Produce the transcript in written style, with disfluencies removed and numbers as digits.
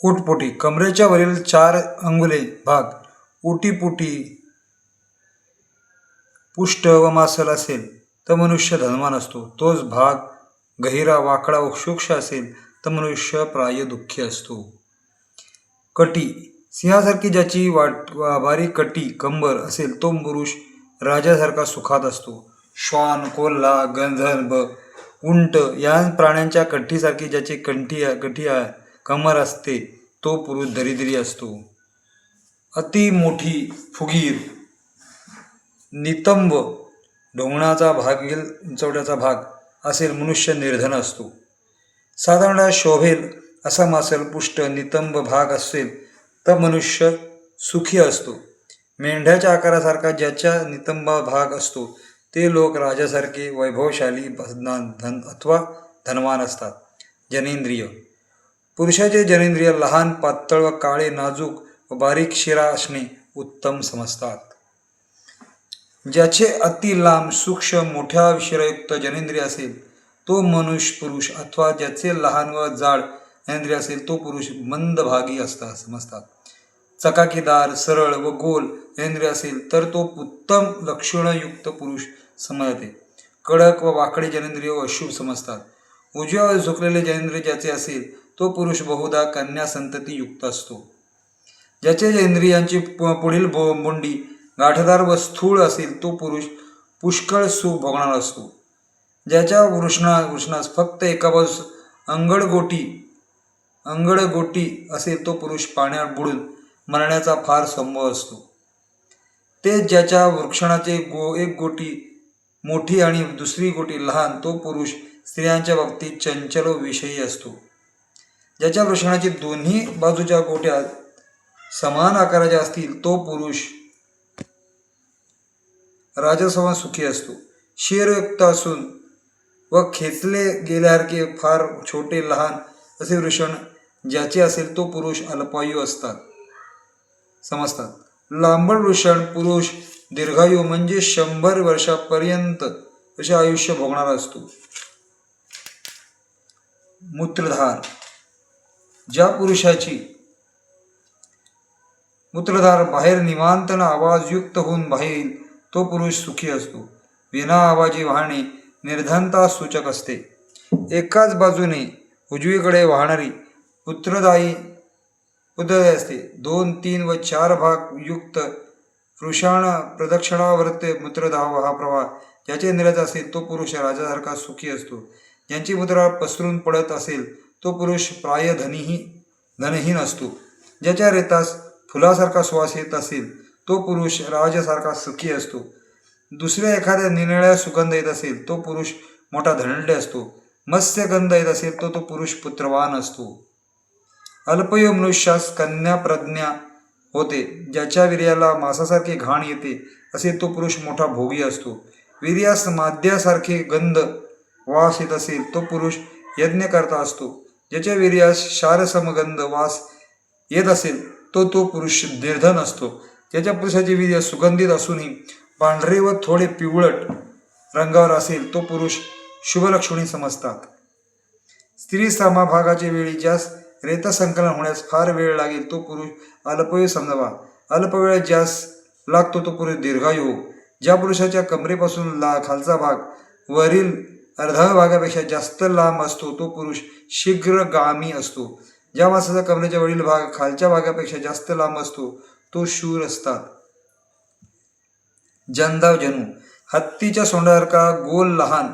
ओटपोटी कमरेच्या वरील 4 अंगुले भाग ओटीपोटी पुष्ट व मासल असेल तर मनुष्य धनवान असतो. तोच भाग गहिरा वाकडा व सूक्ष्म असेल तर मनुष्य प्राय दुःखी असतो. कटी सिंहासारखी ज्याची बारीक कटी कंबर असेल तो पुरुष राजासारखा सुखात असतो. श्वान, कोल्हा, गंधर्व, उंट या प्राण्यांच्या कठीसारखी ज्याची कठी कमर असते तो पुरुष दरिद्री असतो. अति मोठी फुगीर नितंब ढोंगणाचा भागील उंचवट्याचा भाग असेल मनुष्य निर्धन असतो. साधारण शोभेल असा मासल पुष्ट नितंब भाग असेल तर मनुष्य सुखी असतो. मेंढ्याच्या आकारासारखा ज्याच्या नितंब भाग असतो ते लोक राजासारखे वैभवशाली अथवा धनवान असतात. जनेंद्रिय पुरुषाचे जनेंद्रिय लहान, पातळ व काळे, नाजूक व बारीक शिरा असणे उत्तम समजतात. ज्याचे अति लांब, सूक्ष्म, मोठ्या शिरायुक्त जनेंद्रिय असेल तो मनुष्य पुरुष अथवा ज्याचे लहान व जाड जनेंद्रिय असेल तो पुरुष मंदभागी समजतात. चकाकीदार, सरळ व गोल जनेंद्रिय असेल तर तो उत्तम लक्षणयुक्त पुरुष समजते. कडक व वाकडे जनेंद्रिय अशुभ समजतात. उजव्या व झुकलेले जनेंद्रिय ज्याचे असेल तो पुरुष बहुधा कन्या संतती युक्त असतो. ज्याचे इंद्रियांची पुढील बोंडी गाठदार व स्थूळ असेल तो पुरुष पुष्कळ सुख भोगणारा असतो. ज्याच्या वृषणास फक्त एका बाजूस अंगडगोटी असेल तो पुरुष पाण्यात बुडून मरण्याचा फार संभव असतो. ते ज्याच्या वृषणाचे एक गोटी मोठी आणि दुसरी गोटी लहान तो पुरुष स्त्रियांच्या बाबतीत चंचल व विषयी असतो. ज्याच्या वृषणाची दोन्ही बाजूच्या गोट्या समान आकाराच्या असतील तो पुरुष राजसमान सुखी असतो. शिरयुक्त असून व खेचले गेल्यासारखे फार छोटे लहान असे वृषण ज्याचे असेल तो पुरुष अल्पायू समजतात. लांबड वृषण पुरुष दीर्घायू म्हणजे 100 वर्षापर्यंत असे आयुष्य भोगणारा असतो. मूत्रधार ज्या पुरुषाची मूत्रधार बाहेर निवांतन आवाजयुक्त होऊन बाहेर तो पुरुष सुखी असतो. विना आवाजी वाहणे निर्धनता सूचक असते. एकाच बाजूने उजवीकडे वाहणारी पुत्रदायी असते. 2, 3 व 4 भाग युक्त वृषण प्रदक्षिणावर्त मूत्रधाव हा प्रवाह ज्याचे इंद्रियाचा असेल तो पुरुष राजासारखा सुखी असतो. ज्यांची मुद्रा पसरून पडत असेल तो पुरुष प्राय धनहीन असतो. ज्याच्या रेतास फुलासारखा श्वास येत असेल तो पुरुष राजासारखा सुखी असतो. दुसऱ्या एखाद्या निरनिळ्या सुगंध येत असेल तो पुरुष मोठा धनंडे असतो. मत्स्यगंध येत असेल तो पुरुष पुत्रवान असतो. अल्पयू मनुष्यास कन्या प्रज्ञा होते. ज्याच्या वीर्याला मांसासारखे घाण येते असेल तो पुरुष मोठा भोगी असतो. वीर्यास माद्यासारखे गंध वास येत असेल तो पुरुष यज्ञकर्ता असतो. ज्याच्या वीर्यास क्षारसमगंध वास येत असेल तो पुरुष निर्धन असतो. ज्याच्या पुरुषाचे वीर्य सुगंधित असूनही पांढरे व थोडे पिवळट रंगावर असेल तो पुरुष शुभलक्षणी समजतात. स्त्री समभागाच्या वेळी ज्यास रेतसंकलन होण्यास फार वेळ लागेल तो पुरुष अल्पयू समजावा. अल्पवेळ ज्यास लागतो तो पुरुष दीर्घायू. ज्या पुरुषाच्या कमरेपासून खालचा भाग वरील अर्ध्या भागापेक्षा जास्त लांब असतो तो पुरुष शीघ्रगामी असतो. ज्या माणसाचा कमरेच्या वरील भाग खालच्या भागापेक्षा जास्त लांब असतो तो शूर असतात. जंदाव जनु हत्तीच्या सोंडासारखा गोल लहान